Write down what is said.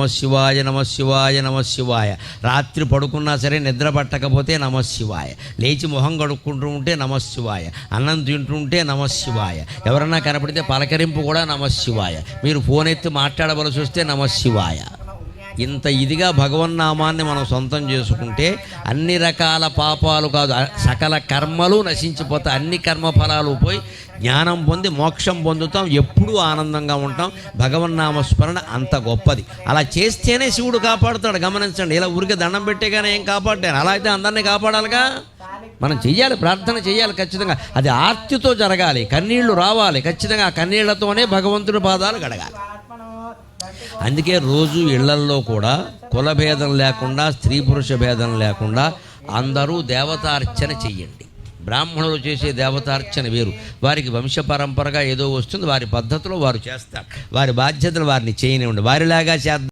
నమశివాయ నమశివాయ నమశివాయ. రాత్రి పడుకున్నా సరే నిద్ర పట్టకపోతే నమశివాయ. లేచి మొహం కడుక్కుంటూ ఉంటే నమశివాయ. అన్నం తింటుంటే నమశివాయ. ఎవరన్నా కనపడితే పలకరింపు కూడా నమశివాయ. మీరు ఫోన్ ఎత్తి మాట్లాడవలసి వస్తే నమశివాయ. ఇంత ఇదిగా భగవన్నామాన్ని మనం సొంతం చేసుకుంటే అన్ని రకాల పాపాలు కాదు, సకల కర్మలు నశించిపోతాయి. అన్ని కర్మఫలాలు పోయి జ్ఞానం పొంది మోక్షం పొందుతాం. ఎప్పుడూ ఆనందంగా ఉంటాం. భగవన్నామస్మరణ అంత గొప్పది. అలా చేస్తేనే శివుడు కాపాడుతాడు. గమనించండి, ఇలా ఊరికి దండం పెట్టేగానే ఏం కాపాడాను. అలా అయితే అందరినీ కాపాడాలిగా. మనం చెయ్యాలి, ప్రార్థన చేయాలి ఖచ్చితంగా. అది ఆర్తితో జరగాలి, కన్నీళ్లు రావాలి ఖచ్చితంగా. ఆ కన్నీళ్లతోనే భగవంతుడి పాదాలు గడగాలి. అందుకే రోజు ఇళ్లల్లో కూడా కులభేదం లేకుండా, స్త్రీ పురుష భేదం లేకుండా అందరూ దేవతార్చన చెయ్యండి. బ్రాహ్మణులు చేసే దేవతార్చన వేరు. వారికి వంశపరంపరగా ఏదో వస్తుంది, వారి పద్ధతిలో వారు చేస్తారు. వారి బాధ్యతలు వారిని చేయనివ్వండి. వారిలాగా చేద్దాం